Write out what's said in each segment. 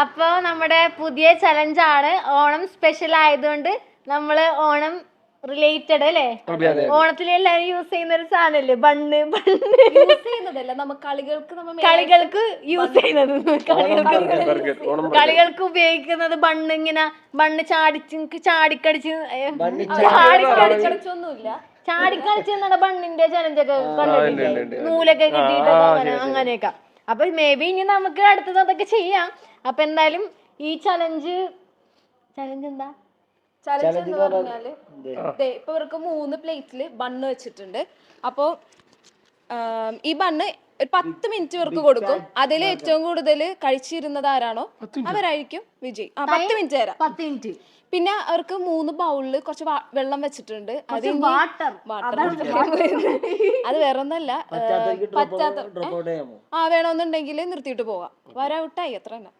അപ്പൊ നമ്മുടെ പുതിയ ചലഞ്ചാണ്. ഓണം സ്പെഷ്യൽ ആയതുകൊണ്ട് നമ്മള് ഓണം റിലേറ്റഡ് അല്ലേ, ഓണത്തിൽ എല്ലാരും യൂസ് ചെയ്യുന്ന ഒരു സാധനല്ലേ ബണ്ണ്. യൂസ് ചെയ്യുന്നതല്ല, കളികൾക്ക് യൂസ് ചെയ്യുന്നത്, കളികൾക്ക് ഉപയോഗിക്കുന്നത് ബണ്ണ്. ഇങ്ങനെ ബണ്ണ് ചാടിക്കടിച്ച് ചാടിക്കളിച്ച് ബണ്ണിന്റെ ചലഞ്ചൊക്കെ കണ്ടിട്ടില്ലേ, നൂലൊക്കെ കിട്ടിയിട്ട് അങ്ങനെയൊക്കെ. അപ്പൊ മേ ബി ഇനി നമുക്ക് അടുത്തത് അതൊക്കെ ചെയ്യാം. അപ്പൊ എന്തായാലും ഈ ചലഞ്ച് എന്താ ചലഞ്ച് എന്ന് പറഞ്ഞാല് ഇപ്പൊ ഇവർക്ക് 3 പ്ലേറ്റില് ബണ്ണ് വെച്ചിട്ടുണ്ട്. അപ്പൊ ഈ ബണ്ണ് ഒരു 10 മിനിറ്റ് ഇവർക്ക് കൊടുക്കും. അതിൽ ഏറ്റവും കൂടുതൽ കഴിച്ചിരുന്നത് ആരാണോ അവരായിരിക്കും വിജയ്. 10 മിനിറ്റ് തരാം. 10 മിനിറ്റ്. പിന്നെ അവർക്ക് 3 ബൗളില് കുറച്ച് വെള്ളം വെച്ചിട്ടുണ്ട്. അത് വേറെ ഒന്നല്ല, വേണമെന്നുണ്ടെങ്കിൽ നിർത്തിയിട്ട് പോവാം. വരൗട്ടായി അത്ര തന്നെ.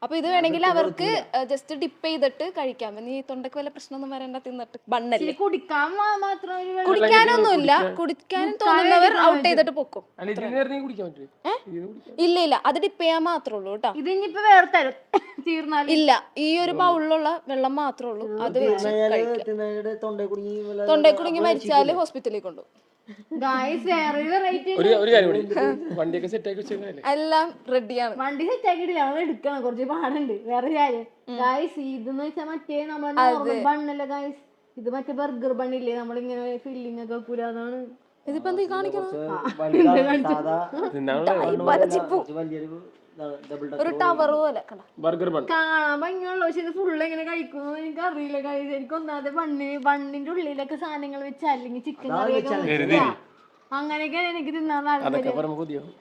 അപ്പൊ ഇത് വേണമെങ്കിൽ അവർക്ക് ജസ്റ്റ് ഡിപ്പ് ചെയ്തിട്ട് കഴിക്കാം. നീ തൊണ്ടക്ക് വല്ല പ്രശ്നമൊന്നും വരണ്ട, തിന്നിട്ട് ബണ്ണല്ലേ. കുടിക്കാനൊന്നുമില്ല, കുടിക്കാനും തോന്നുന്നവർ ഔട്ട് ചെയ്തിട്ട് പൊക്കും. ഇല്ല അത് ഡിപ്പ് ചെയ്യാൻ മാത്രമേ ഉള്ളൂ കേട്ടോ. ഇല്ല, ഈ ഒരു ബൗളിലുള്ള വെള്ളം മാത്രമേ ഉള്ളൂ. അത് വെച്ച് കഴിക്കാം. തൊണ്ടയിൽ കുടുങ്ങി മരിച്ചാല് ഹോസ്പിറ്റലിൽ കൊണ്ടുപോകും. എല്ലാം റെഡിയാണ്. വണ്ടി സെറ്റ് ആക്കിയിട്ടില്ല, നമ്മൾ എടുക്കണം, കുറച്ച് പാടുണ്ട്. വേറെ കാര്യം ഗായ്സ്, ഇതെന്ന് വെച്ചാൽ മറ്റേ നമ്മുടെ ബണ്ണല്ല ഗായ്സ്, ഇത് മറ്റേ ബർഗർ ബണ്ണില്ലേ, നമ്മളിങ്ങനെ ഫില്ലിംഗ് ഒക്കെ കൂല. അതാണ് ഇതിപ്പോ എന്താ കാണിക്കണം, ഒരു ടവർ പോലെ കാണാൻ ഭംഗിയുള്ളൂ. പക്ഷെ ഇത് ഫുള്ള് എങ്ങനെ കഴിക്കുന്നു എനിക്ക് അറിയില്ല ഗായ്സ്. എനിക്ക് ഒന്നാമത് ബണ്ണിന്റെ ഉള്ളിലൊക്കെ സാധനങ്ങൾ വെച്ച് അല്ലെങ്കിൽ ചിക്കൻ കറി അങ്ങനെയൊക്കെയാണ് എനിക്ക് തിന്നാൻ താല്പര്യം.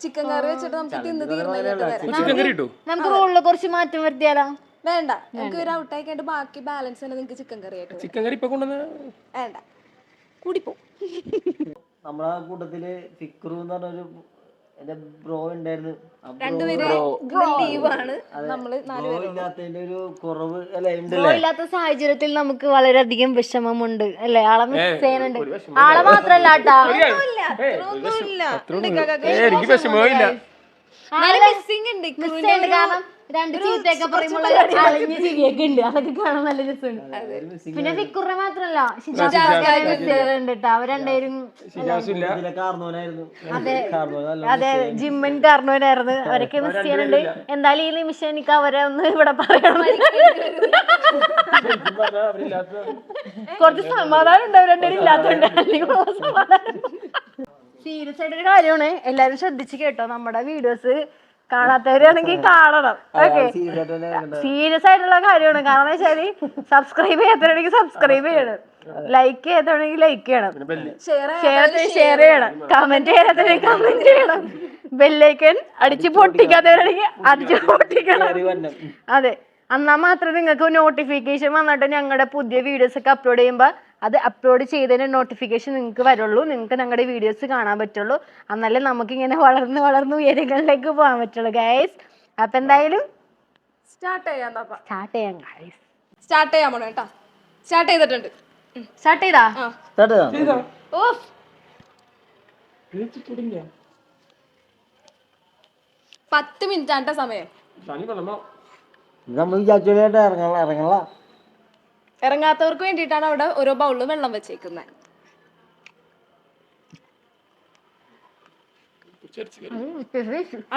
ചിക്കൻ കറി വെച്ചിട്ട് നമുക്ക് തിന്ന് തീർന്നു. നമുക്ക് റോളില് കുറച്ച് മാറ്റം വരുത്തിയാലോ? വേണ്ട, നമുക്ക് ഒരു ഔട്ടായി കഴിഞ്ഞിട്ട് ബാക്കി ബാലൻസ് തന്നെ നിങ്ങൾക്ക് ചിക്കൻ കറി ആയിട്ട്. ചിക്കൻ കറി ഇപ്പൊ കൊണ്ടുവന്ന വേണ്ട, കൂടിപ്പോ. നമ്മളെ കൂട്ടത്തില് ഫിക്രു എന്ന് പറഞ്ഞൊരു എന്റെ ബ്രോ ഉണ്ടായിരുന്നു. ഒരു കുറവ് ഇല്ലാത്ത സാഹചര്യത്തിൽ നമുക്ക് വളരെയധികം വിഷമമുണ്ട് അല്ലെ, ആളെ മിസ് ചെയ്യുന്നുണ്ട്. ആളെ മാത്രല്ല കേട്ടാ, കാരണം 2 ചീത്തയൊക്കെ പറയുമ്പോൾ അളിഞ്ഞ ചിരിയൊക്കെ ഉണ്ട്. അതൊക്കെ കാണാൻ നല്ല രസമുണ്ട്. പിന്നെ ഫിക്കുറിനെ മാത്രല്ല ഉണ്ട് കേട്ടോ. അവർ രണ്ടുപേരും അതെ ജിമ്മൻ കാരണവരായിരുന്നു. അവരൊക്കെ മിസ് ചെയ്യാനുണ്ട്. എന്തായാലും ഈ നിമിഷം എനിക്ക് അവരെ ഒന്ന് ഇവിടെ പറയണം. കുറച്ച് സമാധാനം ഉണ്ട് അവർ രണ്ടുപേരും ഇല്ലാത്തോണ്ട്. സീരിയസ് ആയിട്ടൊരു കാര്യമാണ്, എല്ലാരും ശ്രദ്ധിച്ച് കേട്ടോ. നമ്മുടെ വീഡിയോസ് കാണാത്തവരാണെങ്കിൽ കാണണം. ഓക്കെ, സീരിയസ് ആയിട്ടുള്ള കാര്യമാണ്. കാരണം വെച്ചാല് സബ്സ്ക്രൈബ് ചെയ്യാത്തവരാണെങ്കിൽ സബ്സ്ക്രൈബ് ചെയ്യണം, ലൈക്ക് ചെയ്യാത്തവരാണെങ്കിൽ ലൈക്ക് ചെയ്യണം, ഷെയർ ചെയ്യണം, കമന്റ് ചെയ്യാത്തവരാണെങ്കിൽ കമന്റ് ചെയ്യണം, ബെല്ലൈക്കൻ അടിച്ച് പൊട്ടിക്കാത്തവരാണെങ്കിൽ അടിച്ച് പൊട്ടിക്കണം. അതെ, എന്നാൽ മാത്രമേ നിങ്ങൾക്ക് നോട്ടിഫിക്കേഷൻ വന്നിട്ട് ഞങ്ങളുടെ പുതിയ വീഡിയോസ് ഒക്കെ അപ്ലോഡ് ചെയ്യുമ്പോൾ അത് അപ്ലോഡ് ചെയ്തതിന് നോട്ടിഫിക്കേഷൻ നിങ്ങൾക്ക് വരുള്ളൂ. നിങ്ങൾക്ക് ഞങ്ങളുടെ വീഡിയോസ് കാണാൻ പറ്റുള്ളൂ. എന്നാലേ നമുക്കിങ്ങനെ വളർന്ന് ഉയരങ്ങളിലേക്ക് പോകാൻ പറ്റുള്ളൂ ഗൈസ്. അപ്പൊ എന്തായാലും സ്റ്റാർട്ട് ചെയ്യാം ഗൈസ്. സ്റ്റാർട്ട് ചെയ്യാൻ പോണേ കേട്ടോ. സ്റ്റാർട്ട് ചെയ്തിട്ടുണ്ട്. സ്റ്റാർട്ട് ചെയ്താ? ഓ, 10 മിനിറ്റ് ആണ് സമയം. ഇറങ്ങാത്തവർക്ക് വേണ്ടിയിട്ടാണ് അവിടെ ഓരോ ബൗളിൽ വെള്ളം വെച്ചേക്കുന്നത്.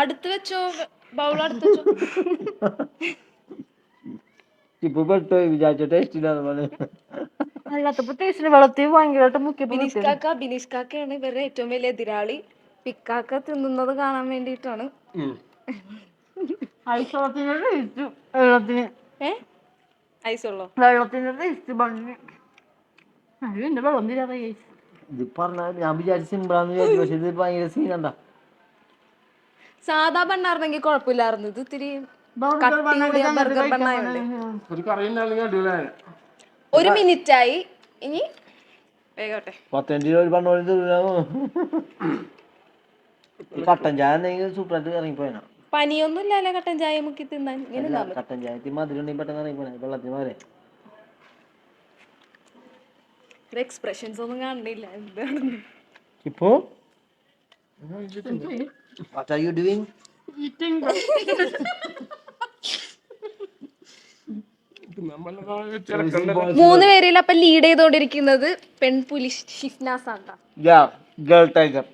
അടുത്ത് വെച്ചോ, ബൗൾ അടുത്ത് വെച്ചോ. ബിനിഷ്കാക്കയാണ് ഇവരുടെ ഏറ്റവും വലിയ എതിരാളി. പിക്കാക്ക തിന്നുന്നത് കാണാൻ വേണ്ടിയിട്ടാണ്. ഐസുള്ളോ വെള്ളത്തിന്റെ ഞാൻ വിചാരിച്ചു സിമ്പിളാന്ന് വിചാരിച്ചു. പക്ഷെ ഇത് ഭയങ്കര സീനണ്ട. സാധാ ബണ്ണായിരുന്നെങ്കിൽ കുഴപ്പമില്ലായിരുന്നു. ഇത് ഇത്തിരി ബർഗർ ബണ്ണായല്ലേ. 1 മിനിറ്റ് ആയി, ഇനി വേഗട്ടെ. 10 ഒരു ബണ്ണോട് കട്ടൻ ചായ സൂപ്പറായിട്ട് ഇറങ്ങിപ്പോയാ. പനിയൊന്നും ഇല്ലല്ലോ കട്ടൻ ചായ മുക്കി തിന്നാൻ. കട്ടൻ ചായ മധുരം പെട്ടെന്ന് ഇറങ്ങിപ്പോയാ വെള്ളത്തിന് മാരെ. എക്സ്പ്രഷൻസ് ഒന്നും കാണുന്നില്ല എന്താണ് ഇപ്പോ. What are you doing? Eating. 3 പേരിൽ അപ്പൊ ലീഡ് ചെയ്തോണ്ടിരിക്കുന്നത് പെൺപുലി ഷിഫ്നാസ് ആണ്. Girl tiger.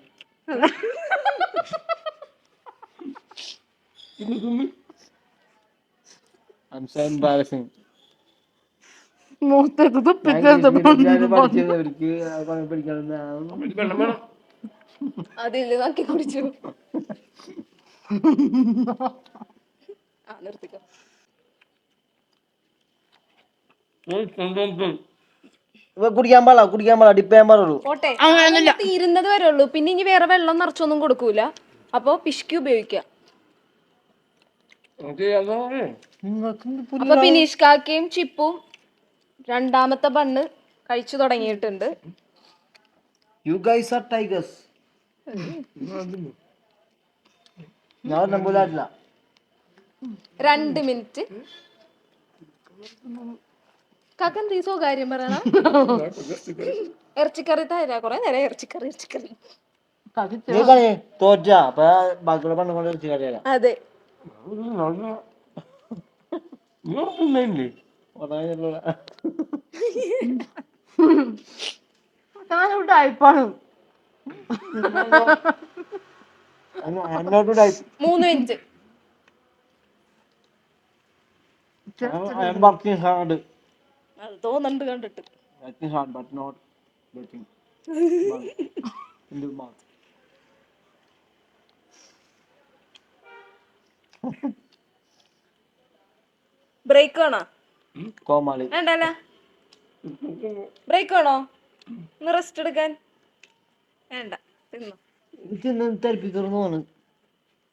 I'm so embarrassing. മൂത്തേക്ക് അതില് നോക്കി കുടിച്ചു. നിർത്തിക്കോ. കുടിക്കാൻ പാടില്ല ഡിപ്പ് ചെയ്യാൻ പാടുള്ളൂ. പോട്ടെ, തീരുന്നത് വരെ ഉള്ളൂ. പിന്നെ ഇനി വേറെ വെള്ളം നിറച്ചൊന്നും കൊടുക്കൂല. അപ്പൊ പിഷ്കി ഉപയോഗിക്കാം. അപ്പൊ ബിനീഷ് കാക്കയും ചിപ്പും രണ്ടാമത്തെ ബണ്ണ് കഴിച്ചു തുടങ്ങിയിട്ടുണ്ട്. You guys are tigers. ഞാൻ നമ്പൂലാട്ടില്ല. 2 മിനിറ്റ്. കാക്ക എന്ത് സ്വകാര്യം പറയണം. ഇറച്ചിക്കറി തരാ, കൊറേ നേരം ഇറച്ചിക്കറി. തോറ്റ അപ്പൊ ബാക്കിയുള്ള പണ്ട് കൊണ്ട് ഇറച്ചി കറിയാ. അതെ, ടൈപ്പാണ്. 3 മിനിറ്റ്. അത് തോന്നുന്നുണ്ട് കണ്ടിട്ട്. ബ്രേക്ക് വേണോ? വേണ്ടല്ല. ബ്രേക്ക് വേണോ? ഒന്ന് റെസ്റ്റ് എടുക്കാൻ. വേണ്ട, തിന്നോ.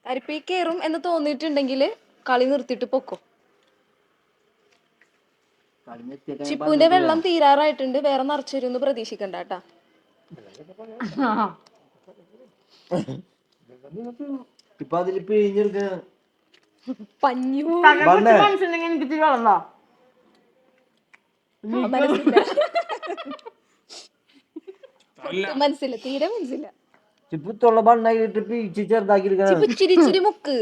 അരിപ്പി കയറും എന്ന് തോന്നിയിട്ടുണ്ടെങ്കിൽ കളി നിർത്തിയിട്ട് പൊക്കോ. ചിപ്പുവിന്റെ വെള്ളം തീരാറായിട്ടുണ്ട്. വേറെ നിറച്ചൊരു പ്രതീക്ഷിക്കണ്ട കേട്ടാ. ഇപ്പൊ അതിൽ പിഴിഞ്ഞെടുക്ക പഞ്ഞു എനിക്ക് വെള്ളോ മനസ്സില്ല, തീരെ മനസ്സില്ല. ചിപ്പുത്തുള്ള ബണ്ണായിട്ട് പിഴിച്ച് ചെറുതാക്കി ചിരിച്ചിരി മുക്ക്.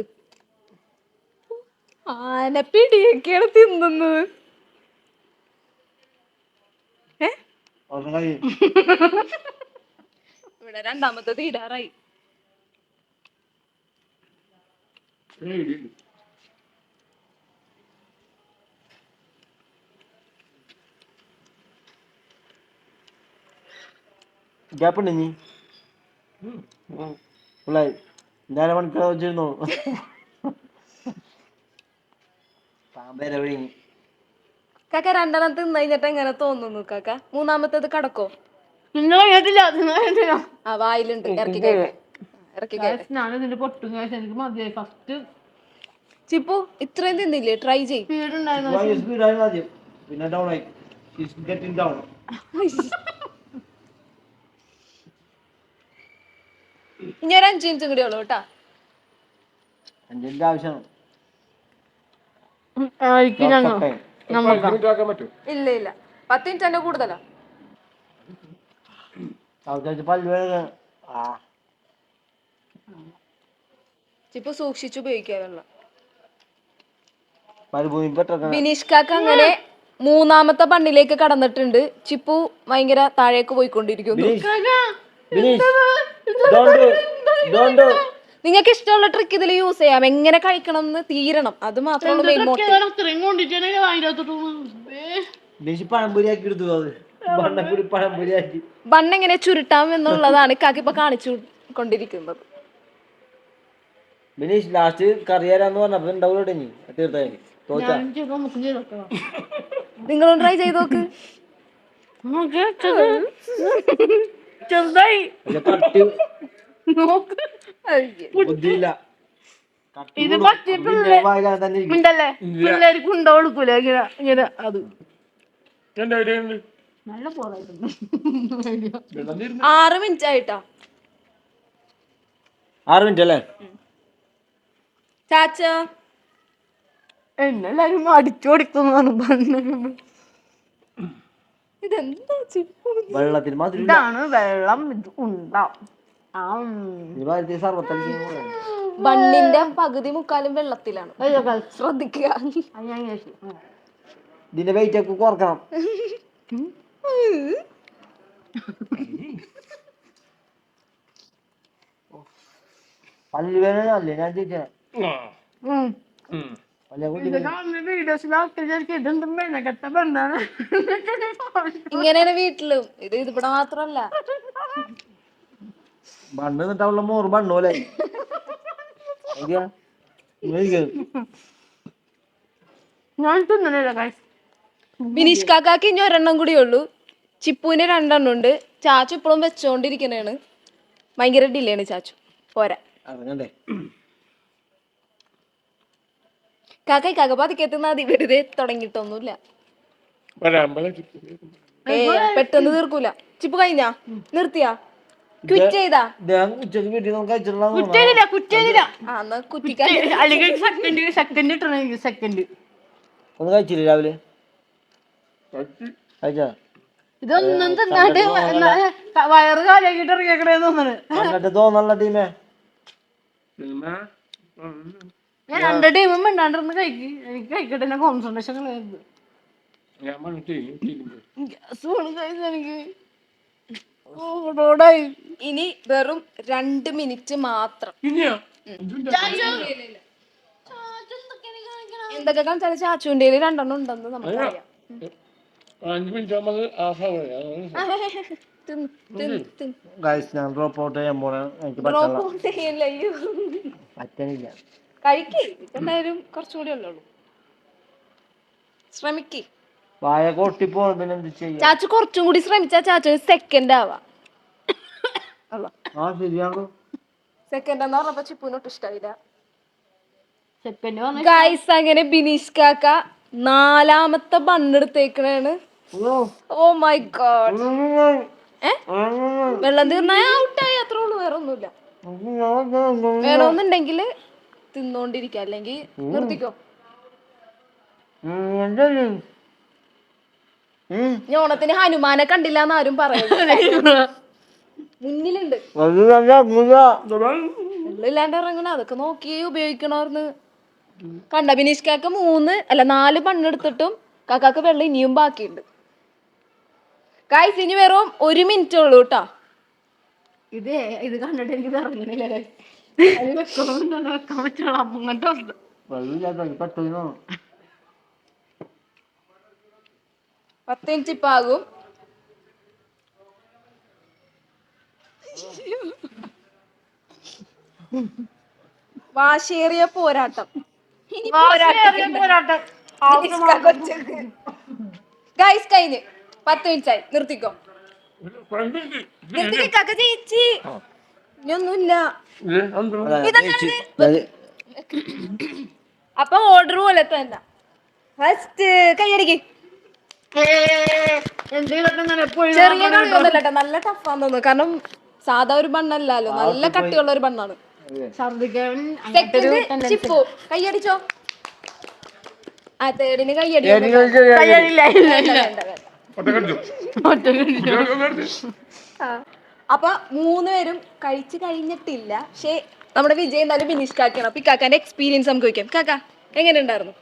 ആനപ്പിടിയൊക്കെയാണ് തിന്നുന്നത്. ഇവിടെ രണ്ടാമത്തെ തീരാറായി. ഗ്യാപ്പുണ്ട് നീ ഞാനെ മണിക്കൂർ വെച്ചിരുന്നു. കാക്ക രണ്ടെണ്ണത്ത് നിന്ന് കഴിഞ്ഞിട്ട് എങ്ങനെ തോന്നുന്നു കാക്ക? മൂന്നാമത്തേത് കടക്കോ? ആ വായിലുണ്ട്. ചിപ്പു ഇത്രയും തിന്നില്ലേ? ട്രൈ ചെയ്. ഇനി ഒരു 5 മിനിറ്റും കൂടി ഉള്ളു കേട്ടാ. 5 മിനിറ്റ് ആവശ്യമാണ്. ഇല്ല 10 മിനിറ്റ് തന്നെ കൂടുതലാ. ചിപ്പു സൂക്ഷിച്ചു ഉപയോഗിക്കുക വെള്ളം. ബിനീഷ് കാക്ക അങ്ങനെ മൂന്നാമത്തെ ബണ്ണിലേക്ക് കടന്നിട്ടുണ്ട്. ചിപ്പു ഭയങ്കര താഴേക്ക് പോയിക്കൊണ്ടിരിക്കുന്നു. നിങ്ങൾക്ക് ഇഷ്ടമുള്ള ട്രിക്ക് ഇതിൽ യൂസ് ചെയ്യാം. എങ്ങനെ കഴിക്കണം എന്ന് തീരണം, അത് മാത്രമാണ് മെയിൻ മോട്ടീവ്. ബണ്ണെങ്ങനെ ചുരുട്ടാം എന്നുള്ളതാണ് കാക്ക ഇപ്പൊ കാണിച്ചു കൊണ്ടിരിക്കുന്നത്. നിങ്ങളും ട്രൈ ചെയ്ത് നോക്ക്. ചെറുതായി ഇത് പറ്റിയിട്ടുണ്ടല്ലേ പിള്ളേർക്ക് ഉണ്ടോ കൊടുക്കൂല ഇങ്ങനെ. അത് നല്ല പോറായിട്ടുണ്ട്. 6 മിനിറ്റ് ആയിട്ടാ. 6 മിനിറ്റ് അല്ലേ ചാച്ച? എന്നെല്ലാരും അടിച്ചു കൊടുക്കുന്നു. ഇതെന്താ വെള്ളത്തിന് ഇതാണ് വെള്ളം. ഇത് ഉണ്ടാവും. ബണ്ണിന്റെ പകുതി മുക്കാലും വെള്ളത്തിലാണ്. ശ്രദ്ധിക്കുക. ഇതിന്റെ വെയിറ്റ് ഒക്കെ കുറക്കണം. പല്ലുവേദനല്ലേ ഞാൻ ചോദിച്ചേ. ഇങ്ങനെയാണ് വീട്ടിലും. ഇത് ഇവിടെ മാത്രല്ല. ബണ്ണ് നിട്ടാവുള്ള മോറ് ബണ്ണു പോലെ. ബിനീഷ് കാക്കാക്ക് ഇനി ഒരെണ്ണം കൂടിയേ ഉള്ളൂ. ചിപ്പുവിന് 2 എണ്ണം ഉണ്ട്. ചാച്ചു ഇപ്പോഴും വെച്ചോണ്ടിരിക്കണേണ്. ഭയങ്കര ഡിലേയാണ് ചാച്ചു. പോരാ കാക്ക പതിക്കെത്തുന്ന മതി. വെറുതെ തുടങ്ങിയിട്ടൊന്നുമില്ല. പെട്ടെന്ന് തീർക്കൂല. ചിപ്പ് കഴിഞ്ഞാ നിർത്തിയാ ക്വിറ്റ് ചെയ്താ ഉച്ചക്ക് വീട്ടിൽ നമുക്ക് കഴിച്ചിട്ടുള്ള ഒന്ന് കഴിച്ചില്ലേ രാവിലെ? കഴിച്ചാ ഇതൊന്നും തിന്നാണ്ട് വയറ് കാലിയാക്കിട്ട് ഇറങ്ങിയേക്കണേന്ന് തോന്നണ്. എന്നിട്ട് തോന്നല്ല ടീമേ. ഞാൻ 2 ടീമും മിണ്ടാണ്ടിരുന്ന് കഴിക്ക്. എനിക്ക് കഴിക്കട്ടെ. എന്നെ കോൺസെൻട്രേഷൻ കളയരുത്. എനിക്ക് ഇനി വെറും 2 മിനിറ്റ് മാത്രം. എന്തൊക്കെ കാണിച്ചാലും ചാച്ചുവിന്റെ 2 എണ്ണം ഉണ്ടെന്ന് നമുക്കറിയാം. ഞാൻ ഡ്രോപ്പ് ഔട്ട് ചെയ്യാൻ പോണേ. എനിക്ക് പറ്റണില്ല. കഴിക്ക്. എന്തായാലും കുറച്ചുകൂടി ഉള്ളൂ. ശ്രമിക്ക്. വായ കൊട്ടിപ്പോ പിന്നെ എന്ത് ചെയ്യാ? ചാച്ചു കുറച്ചും കൂടി ശ്രമിച്ചാ ചാച്ചു സെക്കൻഡ് ആവാ. ശരിയാണോ? സെക്കൻഡ് എന്ന് പറഞ്ഞപ്പോ ചിപ്പുവിനൊട്ടും ഇഷ്ടായില്ല. സെക്കൻഡ് ഗൈസ് അങ്ങനെ ബിനീഷ് കാക്ക 4ാമത്തെ ബണ്ണെടുത്തേക്കണാണ്. Oh my God. വെള്ളം തീർന്നായ ഔട്ടായി. അത്രേ ഉള്ളൂ. വേറെ ഒന്നുമില്ല. വേണമെന്നുണ്ടെങ്കിൽ തിന്നോണ്ടിരിക്ക, അല്ലെങ്കിൽ നിർത്തിക്കോ. ഓണത്തിന് ഹനുമാനെ കണ്ടില്ലാന്ന് ആരും പറയുന്നു. മുന്നിലുണ്ട്. വെള്ളമില്ലാണ്ട് ഇറങ്ങണ അതൊക്കെ നോക്കി ഉപയോഗിക്കണോർന്ന്. കണ്ട ബിനീഷ് കാക്ക 4 ബണ്ണെടുത്തിട്ടും കാക്കാക്ക് വെള്ളം ഇനിയും ബാക്കിയുണ്ട്. ഗൈസ് ഇനി വെറും 1 മിനിറ്റ് ഉള്ളൂ കേട്ടോ. ഇത് കണ്ടിട്ട് എനിക്ക് ഇറങ്ങണില്ല. വെക്കാൻ പറ്റുള്ള അങ്ങനത്തെ അവസ്ഥ. 10 മിനിറ്റ് ഇപ്പൊ ആകും. വാശേറിയ പോരാട്ടം. ഗൈസ് കഴിഞ്ഞ് 10 മിനിറ്റ് ആയി. നിർത്തിക്കോ. കാക്ക ചേച്ചി ഇനിയൊന്നുമില്ല. അപ്പൊ ഓർഡർ പോലെ തന്നെ ഫസ്റ്റ് കൈയടിക്ക്. ചെറിയ കളിയൊന്നുമല്ല കേട്ടോ. നല്ല ടഫാന്ന് തോന്നുന്നു. കാരണം സാധാ ഒരു ബണ്ണല്ലല്ലോ. നല്ല കട്ടിയുള്ള ഒരു ബണ്ണാണ്. ചിപ്പു കൈയടിച്ചോ. ആ തേടിന് കൈയടി. അപ്പൊ 3 പേരും കഴിച്ചു കഴിഞ്ഞിട്ടില്ല. പക്ഷെ നമ്മുടെ വിജയ് എന്തായാലും ബിനീഷ് കാക്കാണ്. അപ്പൊ ഈ കാക്കാന്റെ എക്സ്പീരിയൻസ് നമുക്ക് ചോദിക്കാം. കാക്ക എങ്ങനെ ഉണ്ടായിരുന്നു?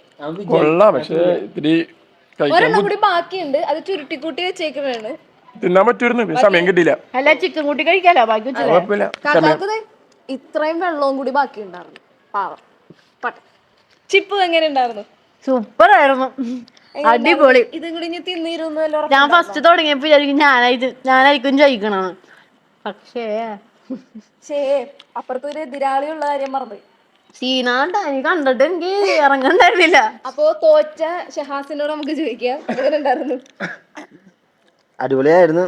ഒരെണ്ണം കൂടി ബാക്കിയുണ്ട്. അത് ചുരുട്ടിക്കൂട്ടി വെച്ചേക്കുന്നതാണ്. തിന്നാൻ പറ്റുമായിരുന്നു. സമയം കിട്ടിയില്ല. അല്ല ചിക്കൻ കൂട്ടി കഴിക്കാലോ. കാക്കാക്ക് ഇത്രയും വെള്ളവും കൂടി ബാക്കി ഉണ്ടായിരുന്നു. പാവം. ചിപ്പ് എങ്ങനെ ഉണ്ടായിരുന്നു? സൂപ്പർ ആയിരുന്നു. അടിപൊളി. ഇതും കൂടി ഇനി തിന്നിരുന്നല്ലോ. ഞാൻ ഫസ്റ്റ് തുടങ്ങിയപ്പോ വിചാരിക്കും ഞാനായിരിക്കും ജയിക്കണമെന്ന്. പക്ഷേ അപ്പുറത്തൊരു എതിരാളിയുള്ള കാര്യം മറന്നു. സീനാണ്ട എനിക്ക് കണ്ടിട്ട് എനിക്ക് ഇറങ്ങണ്ടായിരുന്നില്ല. അപ്പൊ തോറ്റ ഷഹാസിനോട് നമുക്ക് ചോദിക്കാം എങ്ങനെ ഉണ്ടായിരുന്നു? അടിപൊളിയായിരുന്നു.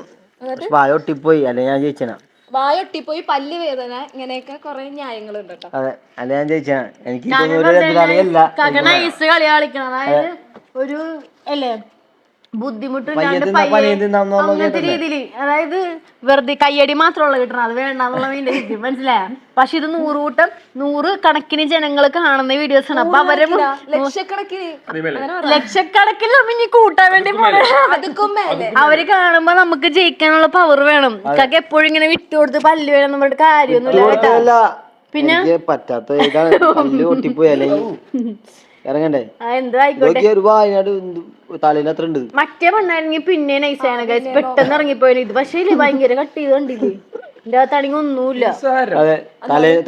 വായ ഒട്ടിപ്പോയി. അല്ലെ ഞാൻ ജയിച്ചന. വായൊട്ടിപ്പോയി, പല്ല് വേദന, ഇങ്ങനെയൊക്കെ കൊറേ ന്യായങ്ങളുണ്ട് കേട്ടോ. അതെ, അല്ലെ ഞാൻ ജയിച്ചന. എനിക്ക് നൈസ് കളി കളിക്കണം. അതായത് ഒരു അല്ലേ ബുദ്ധിമുട്ടില്ലാണ്ട് അങ്ങനത്തെ രീതിയില്. അതായത് വെറുതെ കയ്യടി മാത്രമുള്ള കിട്ടണം. അത് വേണ്ടെന്നുള്ള മീൻ്റെ മനസ്സിലായ. പക്ഷെ ഇത് 100 കൂട്ടം 100 കണക്കിന് ജനങ്ങൾ കാണുന്ന വീഡിയോസ് ആണ്. അപ്പൊ അവരെ ലക്ഷക്കണക്കിന് ഇനി കൂട്ടാൻ വേണ്ടി പോണേ. അവര് കാണുമ്പോ നമുക്ക് ജയിക്കാനുള്ള പവർ വേണം. ഇതൊക്കെ എപ്പോഴും ഇങ്ങനെ വിട്ടുകൊടുത്ത് പല്ല് വേണം നമ്മുടെ കാര്യമൊന്നുമില്ല. പിന്നെ പറ്റാത്ത ഒട്ടിപ്പോയി. അല്ലെങ്കിൽ ഇറങ്ങണ്ടേ എന്ത് ആയിക്കോട്ടെ. നോക്കിയ ഒരു വയനാട് തലേന്റെ അത്ര ഉണ്ട്. മറ്റേ മണ്ണാണെങ്കിൽ പിന്നെ നൈസാണ് ഗൈസ്, പെട്ടെന്ന് ഇറങ്ങിപ്പോയത്. ഇത് പക്ഷേ ഭയങ്കര കട്ട് ചെയ്ത് കണ്ടില്ലേ, ഇതിന്റെ അകത്താണെങ്കിൽ ഒന്നുമില്ല. അതെ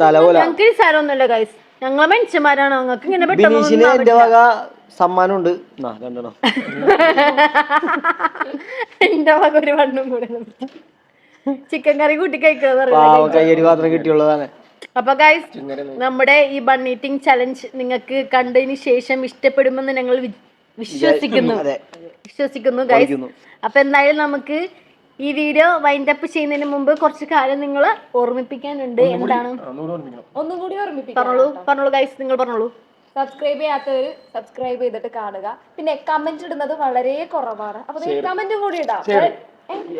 തല പോലെ. ഞങ്ങൾക്ക് നിസാരമൊന്നുമില്ല ഗൈസ്, ഞങ്ങളെ മനുഷ്യന്മാരാണ്. ഞങ്ങൾക്ക് ഇങ്ങനെ ബിനീഷിന് എന്റെ വക സമ്മാനം ഉണ്ട്. രണ്ടെണ്ണം എന്റെ വക ഒരു വണ്ണും കൂടെ ചിക്കൻ കറി കൂട്ടി കഴിക്കുന്നത്. കയ്യടി മാത്രം കിട്ടിയുള്ളതാണ്. അപ്പൊ ഗൈസ്, നമ്മുടെ ഈ ബൺ ഈറ്റിംഗ് ചലഞ്ച് നിങ്ങൾക്ക് കണ്ടതിന് ശേഷം ഇഷ്ടപ്പെടുമെന്ന് ഞങ്ങൾ വിശ്വസിക്കുന്നു ഗൈസ്. അപ്പൊ എന്തായാലും നമുക്ക് ഈ വീഡിയോ വൈൻഡ് അപ്പ് ചെയ്യുന്നതിന് മുമ്പ് കുറച്ച് കാര്യം നിങ്ങൾ ഓർമ്മിപ്പിക്കാനുണ്ട്. എന്താണ്? ഒന്നും കൂടി ഓർമ്മിപ്പിക്കാം. പറഞ്ഞോളൂ ഗൈസ്, നിങ്ങൾ പറഞ്ഞോളൂ. സബ്സ്ക്രൈബ് ചെയ്യാത്തവര് സബ്സ്ക്രൈബ് ചെയ്തിട്ട് കാണുക. പിന്നെ കമന്റ് ഇടുന്നത് വളരെ കുറവാണ്, അപ്പൊ കമന്റ് കൂടി ഇടാം,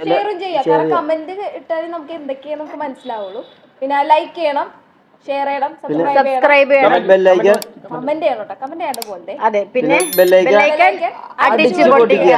ഷെയറും ചെയ്യാം. കാരണം കമന്റ് ഇട്ടാൽ നമുക്ക് എന്തൊക്കെയാ നമുക്ക് മനസ്സിലാവുള്ളൂ. പിന്നെ ലൈക്ക് ചെയ്യണം, ഷെയർ ചെയ്യണം, സബ്സ്ക്രൈബ് ചെയ്യണം, കമന്റ് ചെയ്യണം കേട്ടോ. കമന്റ് ചെയ്യാണ്ട് പോകണ്ടേ. അതെ, പിന്നെ ബെല്ലൈക്കൺ അടിച്ചു പൊട്ടിക്കുക.